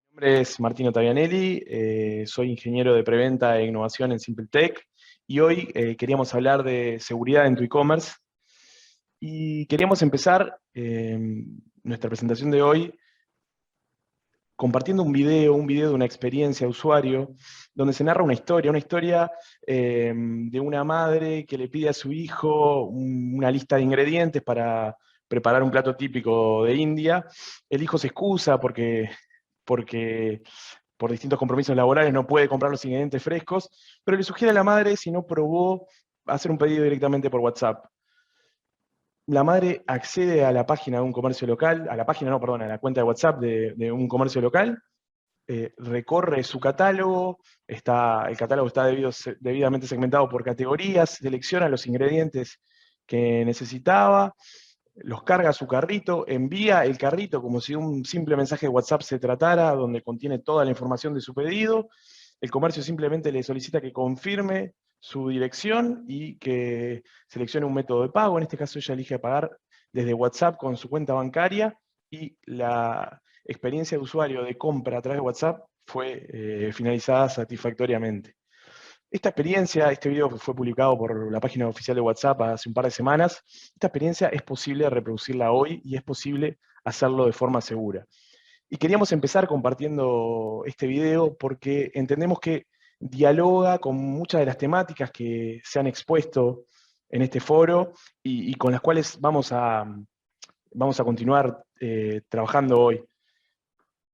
Mi nombre es Martino Tavianelli, soy ingeniero de preventa e innovación en SimpleTech y hoy queríamos hablar de seguridad en tu e-commerce y queríamos empezar nuestra presentación de hoy compartiendo un video de una experiencia de usuario donde se narra una historia de una madre que le pide a su hijo una lista de ingredientes para preparar un plato típico de India. El hijo se excusa porque por distintos compromisos laborales no puede comprar los ingredientes frescos, pero le sugiere a la madre si no probó hacer un pedido directamente por WhatsApp. La madre accede a la página de un comercio local, a la página, no, perdón, a la cuenta de WhatsApp de un comercio local, recorre su catálogo, el catálogo está debidamente segmentado por categorías, selecciona los ingredientes que necesitaba, los carga a su carrito, envía el carrito como si un simple mensaje de WhatsApp se tratara, donde contiene toda la información de su pedido. El comercio simplemente le solicita que confirme su dirección y que seleccione un método de pago. En este caso ella elige pagar desde WhatsApp con su cuenta bancaria y la experiencia de usuario de compra a través de WhatsApp fue finalizada satisfactoriamente. Esta experiencia, este video fue publicado por la página oficial de WhatsApp hace un par de semanas. Esta experiencia es posible reproducirla hoy y es posible hacerlo de forma segura. Y queríamos empezar compartiendo este video porque entendemos que dialoga con muchas de las temáticas que se han expuesto en este foro y con las cuales vamos a continuar trabajando hoy.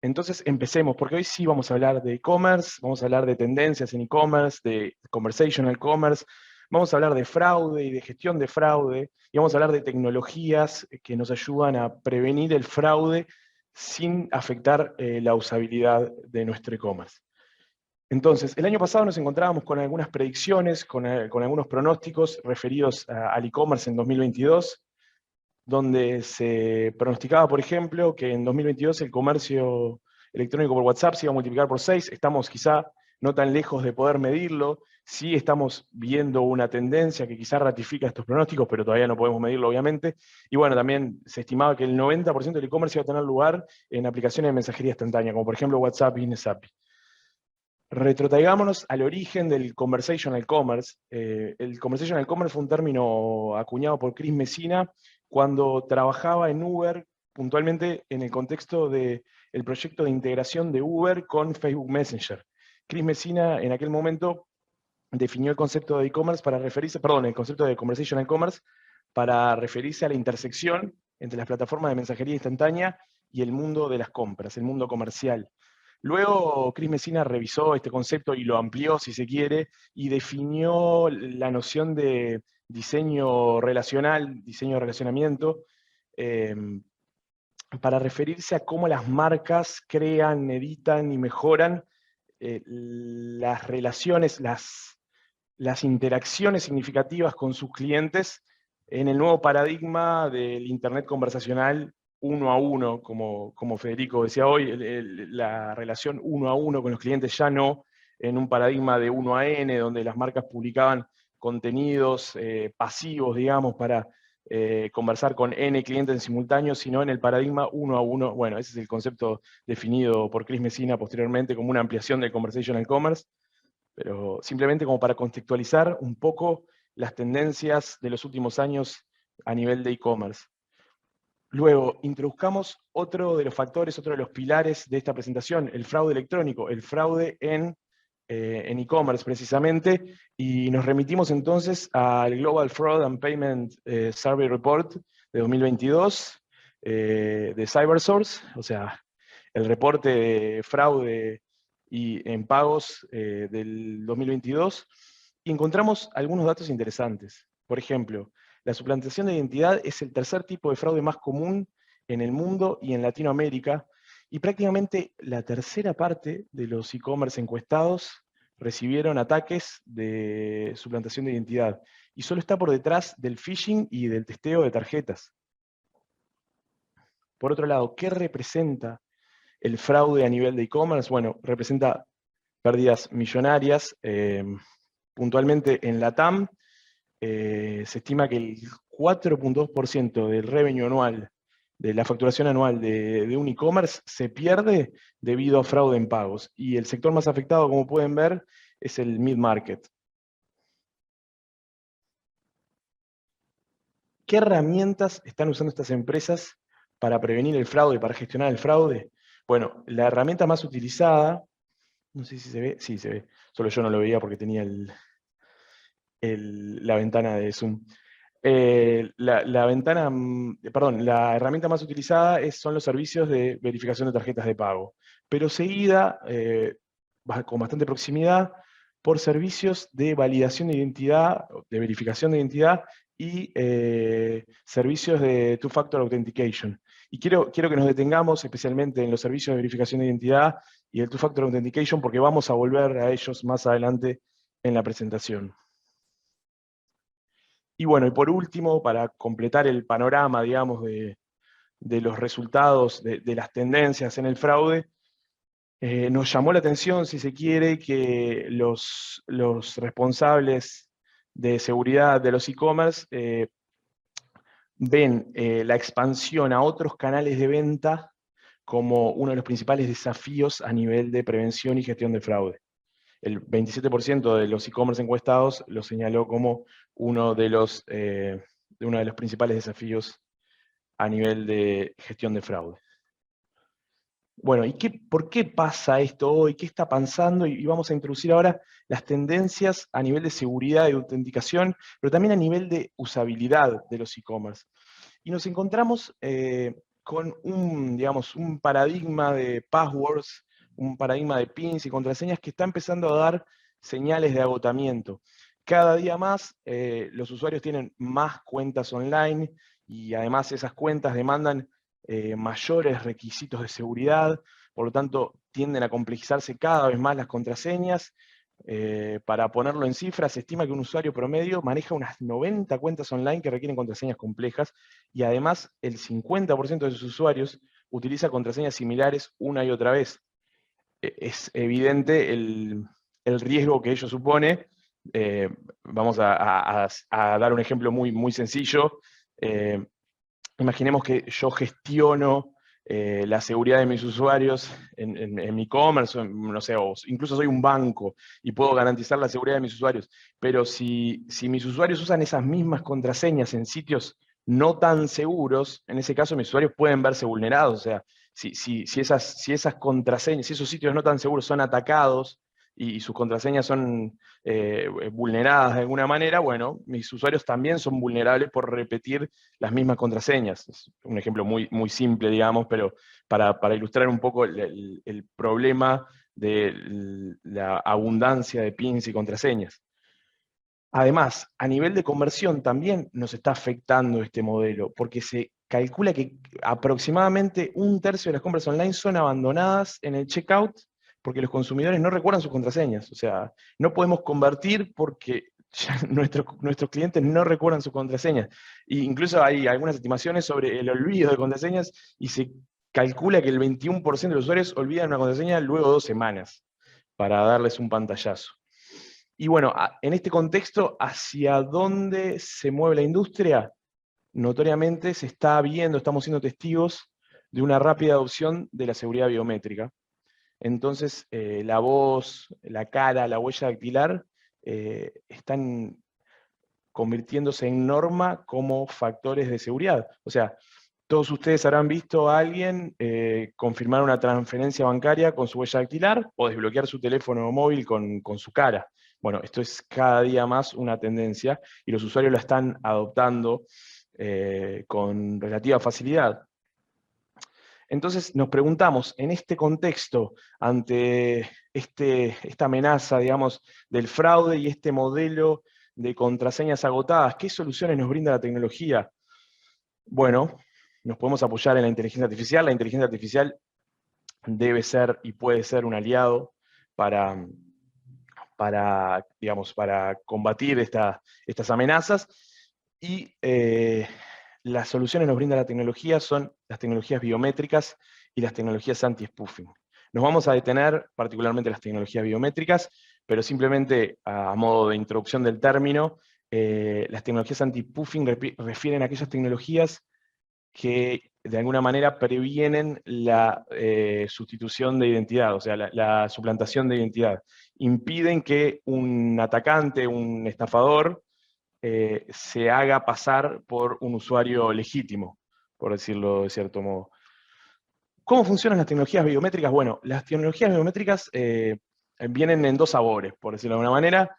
Entonces empecemos, porque hoy sí vamos a hablar de e-commerce, vamos a hablar de tendencias en e-commerce, de conversational commerce, vamos a hablar de fraude y de gestión de fraude, y vamos a hablar de tecnologías que nos ayudan a prevenir el fraude sin afectar la usabilidad de nuestro e-commerce. Entonces, el año pasado nos encontrábamos con algunas predicciones, con algunos pronósticos referidos al e-commerce en 2022, donde se pronosticaba, por ejemplo, que en 2022 el comercio electrónico por WhatsApp se iba a multiplicar por 6. Estamos quizá no tan lejos de poder medirlo. Sí estamos viendo una tendencia que quizá ratifica estos pronósticos, pero todavía no podemos medirlo, obviamente. Y bueno, también se estimaba que el 90% del e-commerce iba a tener lugar en aplicaciones de mensajería instantánea, como por ejemplo WhatsApp Business API. Retrotraigámonos al origen del conversational commerce. El conversational commerce fue un término acuñado por Chris Messina cuando trabajaba en Uber, puntualmente en el contexto del proyecto de integración de Uber con Facebook Messenger. Chris Messina en aquel momento definió el concepto de e-commerce para referirse, perdón, el concepto de conversational commerce para referirse a la intersección entre las plataformas de mensajería instantánea y el mundo de las compras, el mundo comercial. Luego, Chris Messina revisó este concepto y lo amplió, si se quiere, y definió la noción de diseño relacional, diseño de relacionamiento, eh, para referirse a cómo las marcas crean, editan y mejoran las relaciones, las interacciones significativas con sus clientes en el nuevo paradigma del Internet conversacional uno a uno, como Federico decía hoy, la relación uno a uno con los clientes, ya no en un paradigma de 1 a N, donde las marcas publicaban contenidos pasivos, digamos, para conversar con N clientes en simultáneo, sino en el paradigma uno a uno. Bueno, ese es el concepto definido por Chris Messina posteriormente como una ampliación del conversational commerce, pero simplemente como para contextualizar un poco las tendencias de los últimos años a nivel de e-commerce. Luego, introduzcamos otro de los factores, otro de los pilares de esta presentación, el fraude electrónico, el fraude en e-commerce precisamente, y nos remitimos entonces al Global Fraud and Payment Survey Report de 2022 de CyberSource, o sea, el reporte de fraude y en pagos del 2022, y encontramos algunos datos interesantes. Por ejemplo, la suplantación de identidad es el tercer tipo de fraude más común en el mundo y en Latinoamérica, y prácticamente la tercera parte de los e-commerce encuestados recibieron ataques de suplantación de identidad, y solo está por detrás del phishing y del testeo de tarjetas. Por otro lado, ¿qué representa el fraude a nivel de e-commerce? Bueno, representa pérdidas millonarias. Puntualmente en la TAM, se estima que el 4.2% del revenue anual de la facturación anual de un e-commerce se pierde debido a fraude en pagos. Y el sector más afectado, como pueden ver, es el mid-market. ¿Qué herramientas están usando estas empresas para prevenir el fraude, para gestionar el fraude? Bueno, la herramienta más utilizada, no sé si se ve, sí se ve, solo yo no lo veía porque tenía la ventana de Zoom. La herramienta más utilizada son los servicios de verificación de tarjetas de pago, pero seguida, con bastante proximidad, por servicios de validación de identidad, de verificación de identidad y servicios de Two-Factor Authentication. Y quiero que nos detengamos especialmente en los servicios de verificación de identidad y el Two-Factor Authentication porque vamos a volver a ellos más adelante en la presentación. Y bueno, y por último, para completar el panorama, digamos, de los resultados, de las tendencias en el fraude, nos llamó la atención, si se quiere, que los responsables de seguridad de los e-commerce ven la expansión a otros canales de venta como uno de los principales desafíos a nivel de prevención y gestión de fraude. El 27% de los e-commerce encuestados lo señaló como uno de los principales desafíos a nivel de gestión de fraude. Bueno, ¿y por qué pasa esto hoy? ¿Qué está pasando? Y vamos a introducir ahora las tendencias a nivel de seguridad y autenticación, pero también a nivel de usabilidad de los e-commerce. Y nos encontramos con un paradigma de passwords, un paradigma de pins y contraseñas que está empezando a dar señales de agotamiento. Cada día más los usuarios tienen más cuentas online y además esas cuentas demandan mayores requisitos de seguridad, por lo tanto tienden a complejizarse cada vez más las contraseñas. Para ponerlo en cifras, se estima que un usuario promedio maneja unas 90 cuentas online que requieren contraseñas complejas y además el 50% de sus usuarios utiliza contraseñas similares una y otra vez. Es evidente el riesgo que ello supone. Vamos a dar un ejemplo muy sencillo. Imaginemos que yo gestiono la seguridad de mis usuarios en mi e-commerce, no sé, o incluso soy un banco y puedo garantizar la seguridad de mis usuarios, pero si mis usuarios usan esas mismas contraseñas en sitios no tan seguros, en ese caso mis usuarios pueden verse vulnerados. O sea, si esas contraseñas, si esos sitios no tan seguros son atacados y sus contraseñas son vulneradas de alguna manera, bueno, mis usuarios también son vulnerables por repetir las mismas contraseñas. Es un ejemplo muy simple, digamos, pero para ilustrar un poco el problema de la abundancia de pins y contraseñas. Además, a nivel de conversión también nos está afectando este modelo, porque se calcula que aproximadamente 1/3 de las compras online son abandonadas en el checkout porque los consumidores no recuerdan sus contraseñas. O sea, no podemos convertir porque ya nuestros clientes no recuerdan sus contraseñas. E incluso hay algunas estimaciones sobre el olvido de contraseñas y se calcula que el 21% de los usuarios olvidan una contraseña luego de 2 semanas, para darles un pantallazo. Y bueno, en este contexto, ¿hacia dónde se mueve la industria? Notoriamente se está viendo, estamos siendo testigos de una rápida adopción de la seguridad biométrica. Entonces, la voz, la cara, la huella dactilar están convirtiéndose en norma como factores de seguridad. O sea, todos ustedes habrán visto a alguien confirmar una transferencia bancaria con su huella dactilar o desbloquear su teléfono móvil con su cara. Bueno, esto es cada día más una tendencia y los usuarios la están adoptando con relativa facilidad. Entonces nos preguntamos, en este contexto, ante esta amenaza, digamos, del fraude y este modelo de contraseñas agotadas, ¿qué soluciones nos brinda la tecnología? Bueno, nos podemos apoyar en la inteligencia artificial. La inteligencia artificial debe ser y puede ser un aliado para combatir estas amenazas. Y las soluciones que nos brinda la tecnología son las tecnologías biométricas y las tecnologías anti-spoofing. Nos vamos a detener particularmente en las tecnologías biométricas, pero simplemente a modo de introducción del término, las tecnologías anti-spoofing refieren a aquellas tecnologías que de alguna manera previenen la sustitución de identidad, o sea, la suplantación de identidad. Impiden que un atacante, un estafador, se haga pasar por un usuario legítimo, por decirlo de cierto modo. ¿Cómo funcionan las tecnologías biométricas? Bueno, las tecnologías biométricas vienen en dos sabores, por decirlo de alguna manera.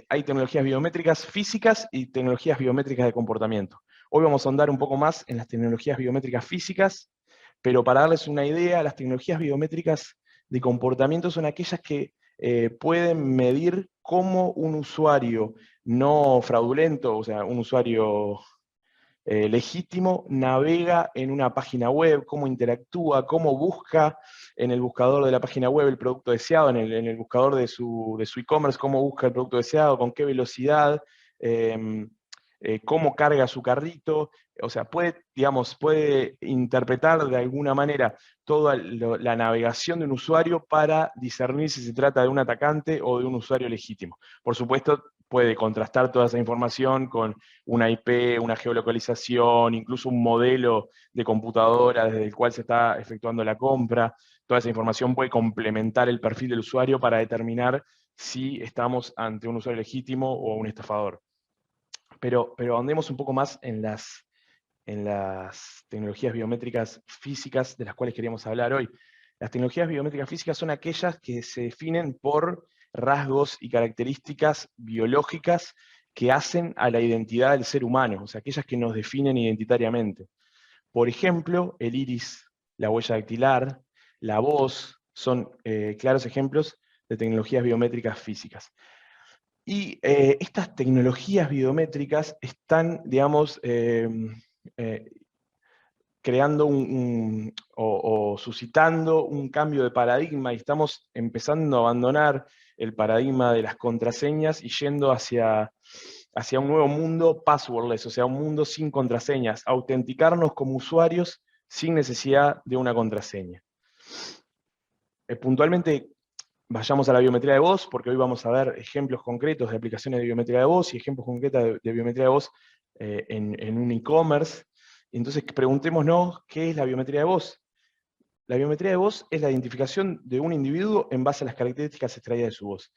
Hay tecnologías biométricas físicas y tecnologías biométricas de comportamiento. Hoy vamos a ahondar un poco más en las tecnologías biométricas físicas, pero para darles una idea, las tecnologías biométricas de comportamiento son aquellas que pueden medir cómo un usuario no fraudulento, o sea, un usuario legítimo, navega en una página web, cómo interactúa, cómo busca en el buscador de la página web el producto deseado, en el buscador de su e-commerce, cómo busca el producto deseado, con qué velocidad, cómo carga su carrito. O sea, puede interpretar de alguna manera toda la navegación de un usuario para discernir si se trata de un atacante o de un usuario legítimo. Por supuesto, puede contrastar toda esa información con una IP, una geolocalización, incluso un modelo de computadora desde el cual se está efectuando la compra. Toda esa información puede complementar el perfil del usuario para determinar si estamos ante un usuario legítimo o un estafador. Pero ahondemos un poco más en las tecnologías biométricas físicas de las cuales queríamos hablar hoy. Las tecnologías biométricas físicas son aquellas que se definen por rasgos y características biológicas que hacen a la identidad del ser humano, o sea, aquellas que nos definen identitariamente. Por ejemplo, el iris, la huella dactilar, la voz, son claros ejemplos de tecnologías biométricas físicas. Y estas tecnologías biométricas están, digamos, creando o suscitando un cambio de paradigma, y estamos empezando a abandonar el paradigma de las contraseñas y yendo hacia un nuevo mundo passwordless, o sea, un mundo sin contraseñas, autenticarnos como usuarios sin necesidad de una contraseña. Puntualmente, vayamos a la biometría de voz, porque hoy vamos a ver ejemplos concretos de aplicaciones de biometría de voz y ejemplos concretos de biometría de voz en un e-commerce. Entonces, preguntémonos qué es la biometría de voz. La biometría de voz es la identificación de un individuo en base a las características extraídas de su voz.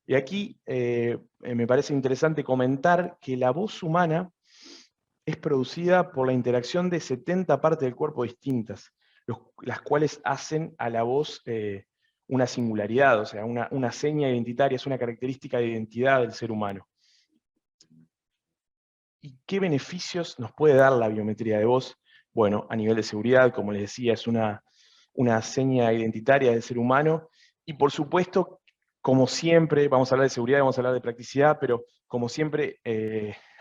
Y aquí me parece interesante comentar que la voz humana es producida por la interacción de 70 partes del cuerpo distintas, las cuales hacen a la voz una singularidad, o sea, una seña identitaria, es una característica de identidad del ser humano. ¿Y qué beneficios nos puede dar la biometría de voz? Bueno, a nivel de seguridad, como les decía, es una seña identitaria del ser humano, y por supuesto, como siempre, vamos a hablar de seguridad, vamos a hablar de practicidad, pero como siempre,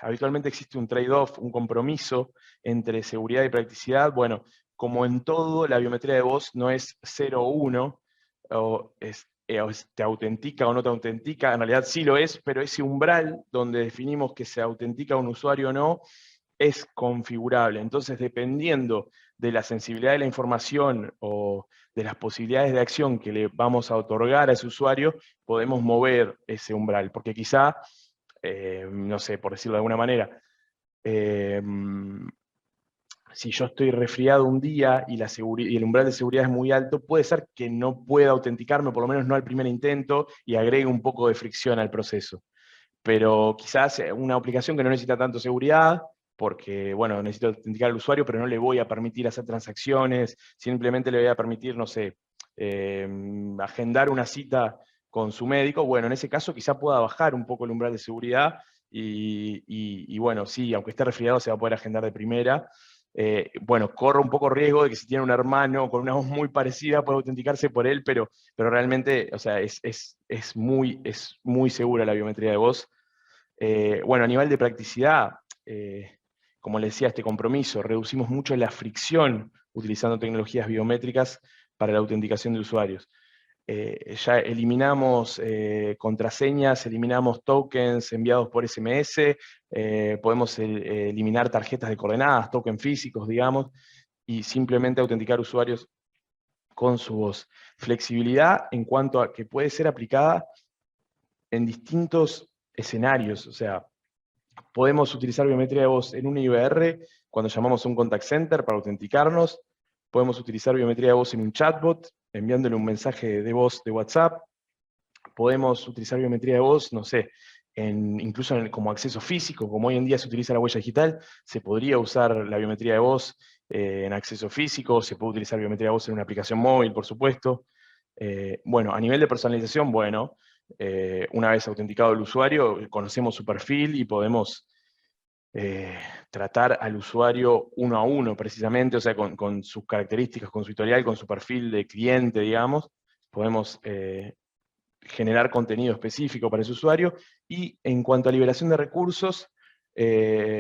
habitualmente existe un trade-off, un compromiso entre seguridad y practicidad. Bueno, como en todo, la biometría de voz no es 0 o 1, o te autentica o no te autentica, en realidad sí lo es, pero ese umbral donde definimos que se autentica un usuario o no, es configurable. Entonces, dependiendo de la sensibilidad de la información o de las posibilidades de acción que le vamos a otorgar a ese usuario, podemos mover ese umbral, porque quizá, no sé, por decirlo de alguna manera, si yo estoy resfriado un día y el umbral de seguridad es muy alto, puede ser que no pueda autenticarme, por lo menos no al primer intento, y agregue un poco de fricción al proceso. Pero quizás una aplicación que no necesita tanto seguridad, porque, bueno, necesito autenticar al usuario, pero no le voy a permitir hacer transacciones, simplemente le voy a permitir, no sé, agendar una cita con su médico. Bueno, en ese caso quizá pueda bajar un poco el umbral de seguridad y bueno, sí, aunque esté resfriado se va a poder agendar de primera. Bueno, corro un poco riesgo de que si tiene un hermano con una voz muy parecida pueda autenticarse por él, pero realmente, o sea, es muy segura la biometría de voz. Bueno, a nivel de practicidad, como les decía, este compromiso, reducimos mucho la fricción utilizando tecnologías biométricas para la autenticación de usuarios. Ya eliminamos contraseñas, eliminamos tokens enviados por SMS, podemos eliminar tarjetas de coordenadas, tokens físicos, digamos, y simplemente autenticar usuarios con su voz. Flexibilidad en cuanto a que puede ser aplicada en distintos escenarios, o sea, podemos utilizar biometría de voz en un IVR cuando llamamos a un contact center para autenticarnos. Podemos utilizar biometría de voz en un chatbot, enviándole un mensaje de voz de WhatsApp. Podemos utilizar biometría de voz, no sé, incluso como acceso físico, como hoy en día se utiliza la huella digital, se podría usar la biometría de voz en acceso físico, se puede utilizar biometría de voz en una aplicación móvil, por supuesto. Bueno, a nivel de personalización, bueno, una vez autenticado el usuario, conocemos su perfil y podemos tratar al usuario uno a uno, precisamente, o sea, con sus características, con su historial, con su perfil de cliente, digamos. Podemos generar contenido específico para ese usuario. Y en cuanto a liberación de recursos,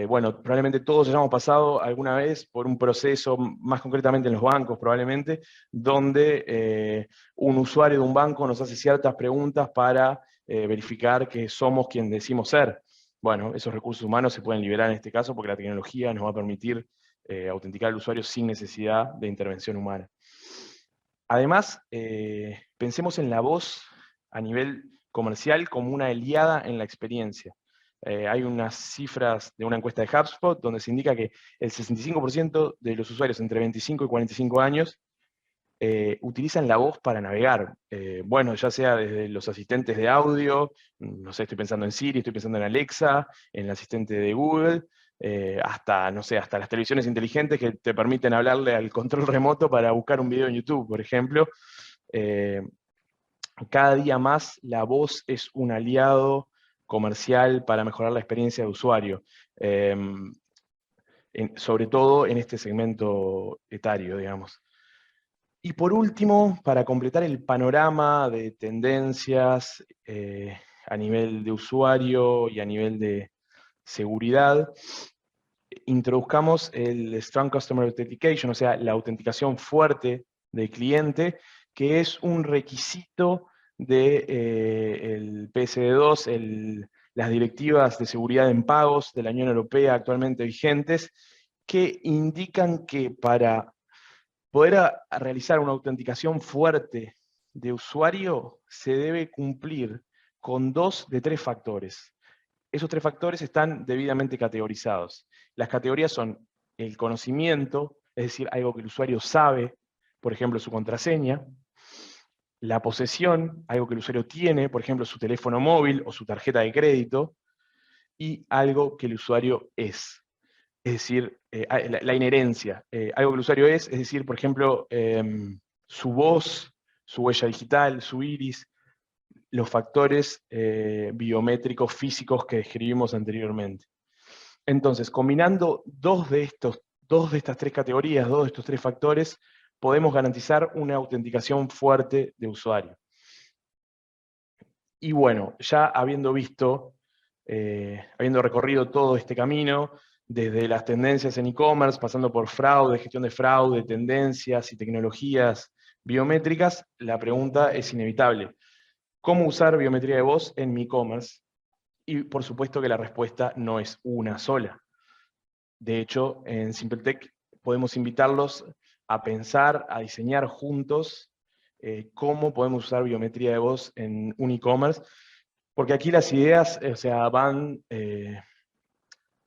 bueno, probablemente todos hayamos pasado alguna vez por un proceso, más concretamente en los bancos probablemente, donde un usuario de un banco nos hace ciertas preguntas para verificar que somos quien decimos ser. Bueno, esos recursos humanos se pueden liberar en este caso porque la tecnología nos va a permitir autenticar al usuario sin necesidad de intervención humana. Además, pensemos en la voz a nivel comercial como una aliada en la experiencia. Hay unas cifras de una encuesta de HubSpot donde se indica que el 65% de los usuarios entre 25 y 45 años utilizan la voz para navegar. Bueno, ya sea desde los asistentes de audio, no sé, estoy pensando en Siri, estoy pensando en Alexa, en el asistente de Google, hasta, no sé, hasta las televisiones inteligentes que te permiten hablarle al control remoto para buscar un video en YouTube, por ejemplo. Cada día más la voz es un aliado comercial para mejorar la experiencia de usuario, sobre todo en este segmento etario, digamos. Y por último, para completar el panorama de tendencias a nivel de usuario y a nivel de seguridad, introduzcamos el Strong Customer Authentication, o sea, la autenticación fuerte del cliente, que es un requisito del PSD2, las directivas de seguridad en pagos de la Unión Europea actualmente vigentes, que indican que para poder realizar una autenticación fuerte de usuario se debe cumplir con 2 de 3 factores. Esos 3 factores están debidamente categorizados. Las categorías son el conocimiento, es decir, algo que el usuario sabe, por ejemplo, su contraseña; la posesión, algo que el usuario tiene, por ejemplo, su teléfono móvil o su tarjeta de crédito; y algo que el usuario es decir, la inherencia, algo que el usuario es decir, por ejemplo, su voz, su huella digital, su iris, los factores biométricos físicos que describimos anteriormente. Entonces, combinando dos de estas 3 categorías, 2 de estos 3 factores, podemos garantizar una autenticación fuerte de usuario. Y bueno, ya habiendo visto, habiendo recorrido todo este camino, desde las tendencias en e-commerce, pasando por fraude, gestión de fraude, tendencias y tecnologías biométricas, la pregunta es inevitable: ¿cómo usar biometría de voz en mi e-commerce? Y por supuesto que la respuesta no es una sola. De hecho, en SimpleTech podemos invitarlos a pensar, a diseñar juntos cómo podemos usar biometría de voz en un e-commerce, porque aquí las ideas, o sea,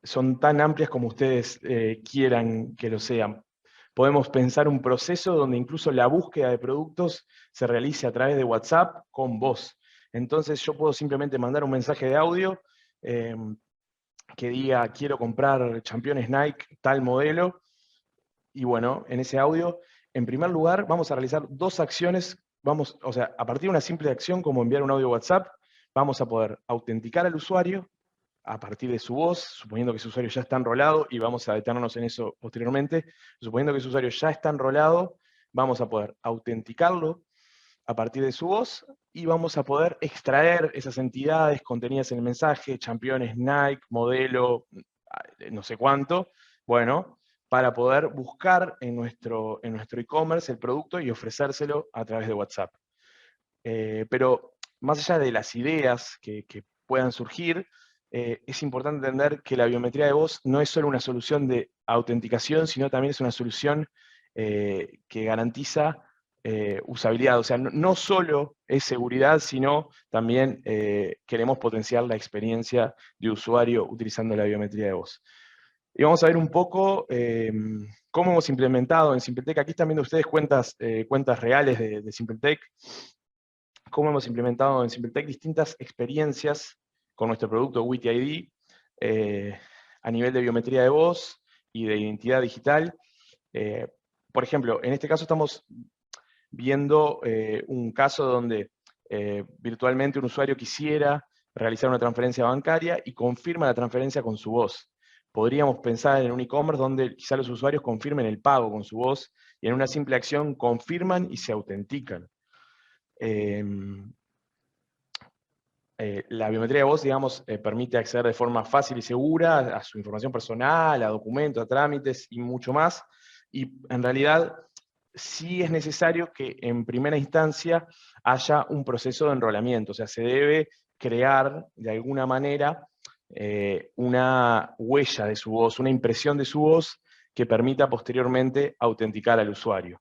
son tan amplias como ustedes quieran que lo sean. Podemos pensar un proceso donde incluso la búsqueda de productos se realice a través de WhatsApp con voz. Entonces yo puedo simplemente mandar un mensaje de audio que diga: quiero comprar championes Nike, tal modelo. Y bueno, en ese audio, en primer lugar, vamos a realizar 2 acciones. O sea, a partir de una simple acción como enviar un audio WhatsApp, vamos a poder autenticar al usuario a partir de su voz, suponiendo que ese usuario ya está enrolado, y vamos a detenernos en eso posteriormente. Suponiendo que ese usuario ya está enrolado, vamos a poder autenticarlo a partir de su voz, y vamos a poder extraer esas entidades contenidas en el mensaje, championes Nike, modelo, no sé cuánto, bueno, para poder buscar en nuestro e-commerce el producto y ofrecérselo a través de WhatsApp. Pero más allá de las ideas que puedan surgir, es importante entender que la biometría de voz no es solo una solución de autenticación, sino también es una solución que garantiza usabilidad. O sea, no solo es seguridad, sino también queremos potenciar la experiencia de usuario utilizando la biometría de voz. Y vamos a ver un poco cómo hemos implementado en SimpleTech. Aquí están viendo ustedes cuentas reales de SimpleTech. Cómo hemos implementado en SimpleTech distintas experiencias con nuestro producto Witty ID a nivel de biometría de voz y de identidad digital. Por ejemplo, en este caso estamos viendo un caso donde virtualmente un usuario quisiera realizar una transferencia bancaria y confirma la transferencia con su voz. Podríamos pensar en un e-commerce donde quizá los usuarios confirmen el pago con su voz y en una simple acción confirman y se autentican. La biometría de voz, digamos, permite acceder de forma fácil y segura a su información personal, a documentos, a trámites y mucho más. Y en realidad sí es necesario que en primera instancia haya un proceso de enrolamiento, o sea, se debe crear de alguna manera una huella de su voz, una impresión de su voz que permita posteriormente autenticar al usuario.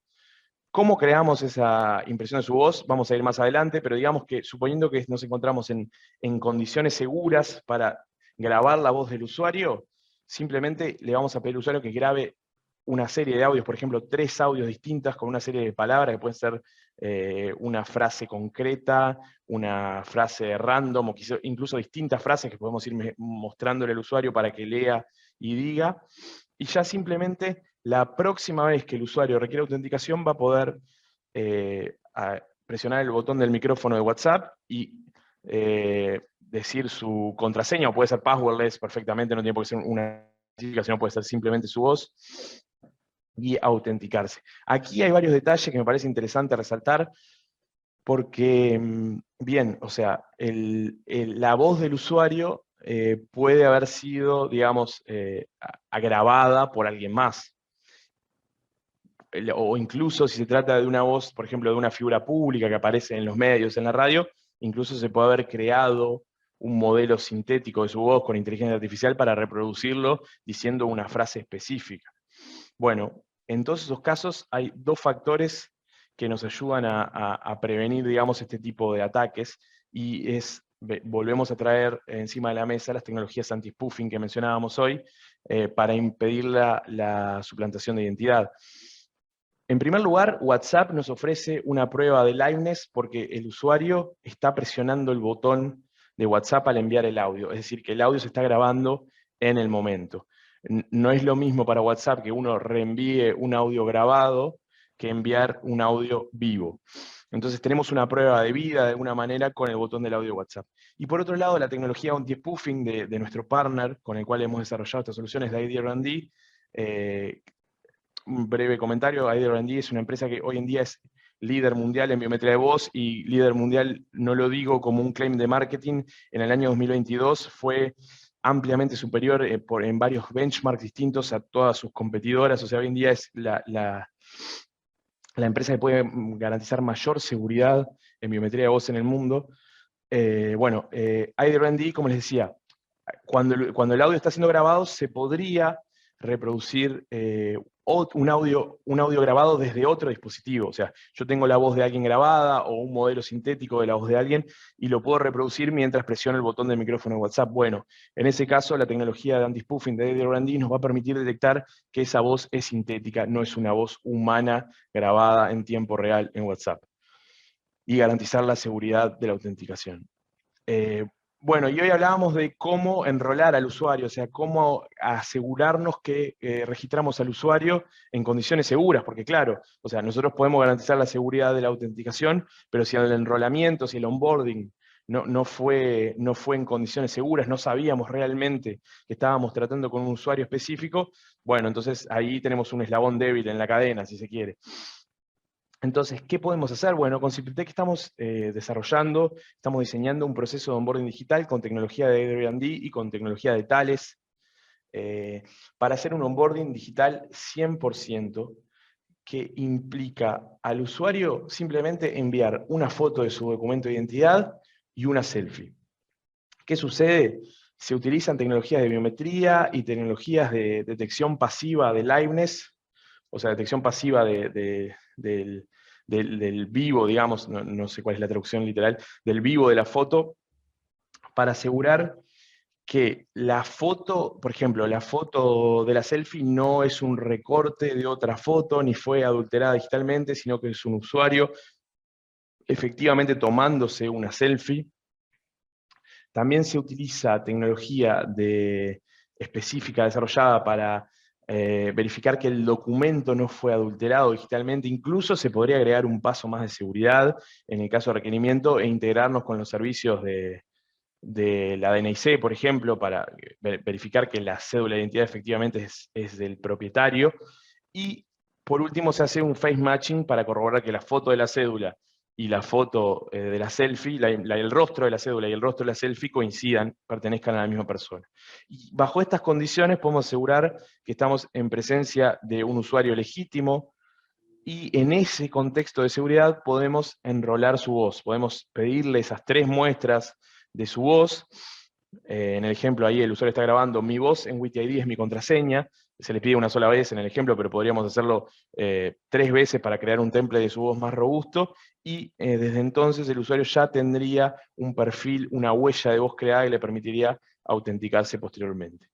¿Cómo creamos esa impresión de su voz? Vamos a ir más adelante, pero digamos que suponiendo que nos encontramos en condiciones seguras para grabar la voz del usuario, simplemente le vamos a pedir al usuario que grabe una serie de audios, por ejemplo, 3 audios distintas con una serie de palabras que pueden ser una frase concreta, una frase random, o incluso distintas frases que podemos ir mostrándole al usuario para que lea y diga, y ya simplemente la próxima vez que el usuario requiere autenticación va a poder presionar el botón del micrófono de WhatsApp y decir su contraseña, o puede ser passwordless perfectamente, no tiene por qué ser una sino puede ser simplemente su voz, y autenticarse. Aquí hay varios detalles que me parece interesante resaltar, porque, bien, o sea, la voz del usuario puede haber sido, digamos, agravada por alguien más. O incluso si se trata de una voz, por ejemplo, de una figura pública que aparece en los medios, en la radio, incluso se puede haber creado un modelo sintético de su voz con inteligencia artificial para reproducirlo diciendo una frase específica. Bueno, en todos esos casos hay 2 factores que nos ayudan a prevenir, digamos, este tipo de ataques, y volvemos a traer encima de la mesa las tecnologías anti-spoofing que mencionábamos hoy, para impedir la suplantación de identidad. En primer lugar, WhatsApp nos ofrece una prueba de liveness porque el usuario está presionando el botón de WhatsApp al enviar el audio, es decir, que el audio se está grabando en el momento. No es lo mismo para WhatsApp que uno reenvíe un audio grabado que enviar un audio vivo. Entonces tenemos una prueba de vida de alguna manera con el botón del audio de WhatsApp. Y por otro lado, la tecnología anti-spoofing de nuestro partner, con el cual hemos desarrollado estas soluciones de ID R&D, un breve comentario, ID R&D es una empresa que hoy en día es líder mundial en biometría de voz, y líder mundial no lo digo como un claim de marketing. En el año 2022 fue ampliamente superior en varios benchmarks distintos a todas sus competidoras, o sea, hoy en día es la empresa que puede garantizar mayor seguridad en biometría de voz en el mundo. Bueno, ID R&D, como les decía, cuando el audio está siendo grabado, se podría reproducir un audio grabado desde otro dispositivo. O sea, yo tengo la voz de alguien grabada o un modelo sintético de la voz de alguien y lo puedo reproducir mientras presiono el botón del micrófono de WhatsApp. Bueno, en ese caso, la tecnología de anti-spoofing de ID&D nos va a permitir detectar que esa voz es sintética, no es una voz humana grabada en tiempo real en WhatsApp, y garantizar la seguridad de la autenticación. Bueno, y hoy hablábamos de cómo enrolar al usuario, o sea, cómo asegurarnos que registramos al usuario en condiciones seguras, porque claro, o sea, nosotros podemos garantizar la seguridad de la autenticación, pero si el enrolamiento, si el onboarding no fue en condiciones seguras, no sabíamos realmente que estábamos tratando con un usuario específico, bueno, entonces ahí tenemos un eslabón débil en la cadena, si se quiere. Entonces, ¿qué podemos hacer? Bueno, con SimpleTech estamos estamos diseñando un proceso de onboarding digital con tecnología de Airbnb y con tecnología de Thales, para hacer un onboarding digital 100%, que implica al usuario simplemente enviar una foto de su documento de identidad y una selfie. ¿Qué sucede? Se utilizan tecnologías de biometría y tecnologías de detección pasiva de liveness, o sea, detección pasiva del vivo, digamos, no sé cuál es la traducción literal, del vivo de la foto, para asegurar que la foto, por ejemplo, la foto de la selfie no es un recorte de otra foto, ni fue adulterada digitalmente, sino que es un usuario efectivamente tomándose una selfie. También se utiliza tecnología específica desarrollada para verificar que el documento no fue adulterado digitalmente. Incluso se podría agregar un paso más de seguridad en el caso de requerimiento e integrarnos con los servicios de la DNIC, por ejemplo, para verificar que la cédula de identidad efectivamente es del propietario. Y por último se hace un face matching para corroborar que la foto de la cédula y la foto de la selfie, el rostro de la cédula y el rostro de la selfie coincidan, pertenezcan a la misma persona. Y bajo estas condiciones podemos asegurar que estamos en presencia de un usuario legítimo, y en ese contexto de seguridad podemos enrolar su voz, podemos pedirle esas 3 muestras de su voz. En el ejemplo ahí el usuario está grabando mi voz en WikiID, es mi contraseña, se le pide una sola vez en el ejemplo, pero podríamos hacerlo 3 veces para crear un template de su voz más robusto, y desde entonces el usuario ya tendría un perfil, una huella de voz creada y le permitiría autenticarse posteriormente.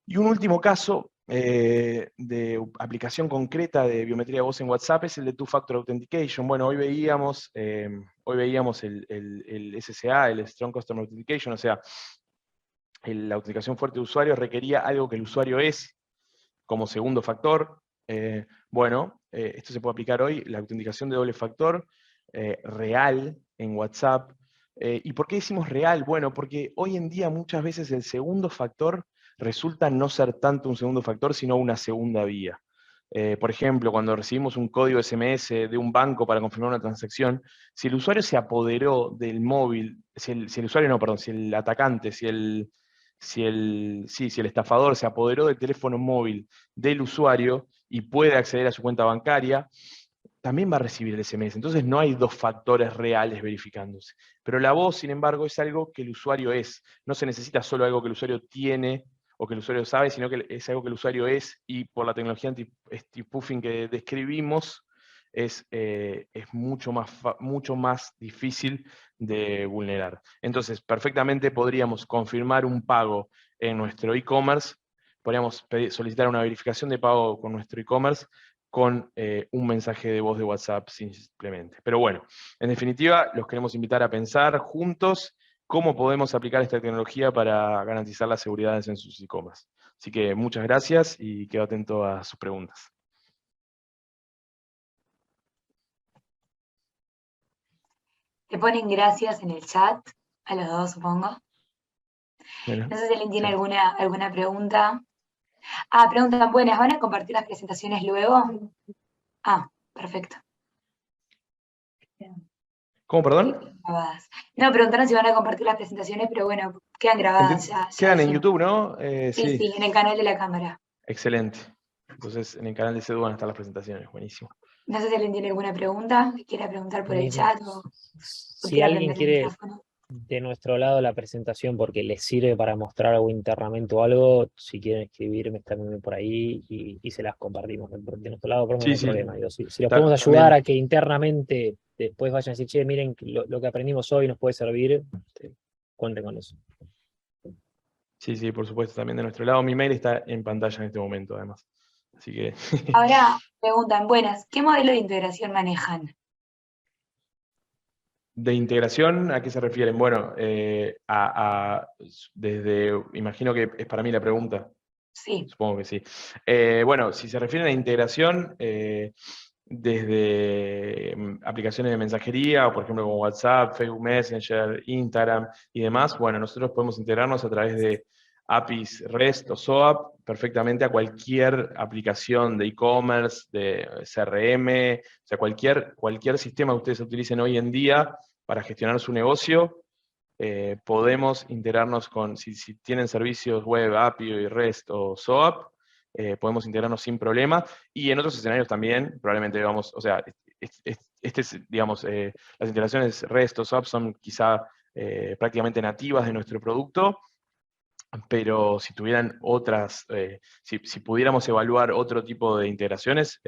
Y un último caso de aplicación concreta de biometría de voz en WhatsApp es el de Two-Factor Authentication. Bueno, hoy veíamos el SSA, el Strong Customer Authentication, o sea, la autenticación fuerte de usuario requería algo que el usuario es como segundo factor. Esto se puede aplicar hoy, la autenticación de doble factor real en WhatsApp. ¿Y por qué decimos real? Bueno, porque hoy en día muchas veces el segundo factor resulta no ser tanto un segundo factor, sino una segunda vía. Por ejemplo, cuando recibimos un código SMS de un banco para confirmar una transacción, si el usuario se apoderó del móvil, si el usuario no, perdón, si el atacante, si el estafador se apoderó del teléfono móvil del usuario y puede acceder a su cuenta bancaria, también va a recibir el SMS. Entonces no hay 2 factores reales verificándose. Pero la voz, sin embargo, es algo que el usuario es. No se necesita solo algo que el usuario tiene o que el usuario sabe, sino que es algo que el usuario es, y por la tecnología anti-spoofing que describimos, es mucho más difícil de vulnerar. Entonces, perfectamente podríamos confirmar un pago en nuestro e-commerce, podríamos solicitar una verificación de pago con nuestro e-commerce con un mensaje de voz de WhatsApp simplemente. Pero bueno, en definitiva, los queremos invitar a pensar juntos cómo podemos aplicar esta tecnología para garantizar la seguridad en sus e-commerce. Así que muchas gracias y quedo atento a sus preguntas. Te ponen gracias en el chat, a los dos supongo. Bueno, No sé si alguien tiene sí. alguna pregunta. Preguntan, buenas, ¿van a compartir las presentaciones luego? Perfecto. ¿Cómo, perdón? Grabadas. No, preguntaron si van a compartir las presentaciones, pero bueno, quedan grabadas, ya Quedan en dijimos. YouTube, ¿no? Sí, sí, en el canal de la cámara. Excelente. Entonces, en el canal de CEDU van a estar las presentaciones. Buenísimo. No sé si alguien tiene alguna pregunta que quiera preguntar por el chat o Si quiera alguien prender el quiere micrófono. de nuestro lado la presentación porque les sirve para mostrar algo internamente o algo, si quieren escribirme también por ahí y se las compartimos. De nuestro lado, no hay problema. Digo, si los podemos ayudar también. a que internamente después vayan a decir, che, miren, lo que aprendimos hoy nos puede servir, cuenten con eso. Sí, por supuesto, también de nuestro lado. Mi mail está en pantalla en este momento, además. Así que... Ahora preguntan, buenas, ¿qué modelo de integración manejan? ¿De integración a qué se refieren? Bueno, imagino que es para mí la pregunta. Sí. Supongo que sí. Bueno, si se refieren a integración, desde aplicaciones de mensajería, o por ejemplo como WhatsApp, Facebook Messenger, Instagram y demás, bueno, nosotros podemos integrarnos a través de APIs REST o SOAP perfectamente a cualquier aplicación de e-commerce, de CRM, o sea, cualquier sistema que ustedes utilicen hoy en día para gestionar su negocio. Podemos integrarnos con, si tienen servicios web, API, REST o SOAP, podemos integrarnos sin problema, y en otros escenarios también, probablemente vamos, o sea, digamos, las integraciones REST o SOAP son quizá prácticamente nativas de nuestro producto, pero si tuvieran otras, si pudiéramos evaluar otro tipo de integraciones,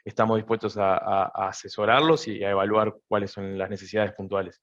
estamos dispuestos a asesorarlos y a evaluar cuáles son las necesidades puntuales.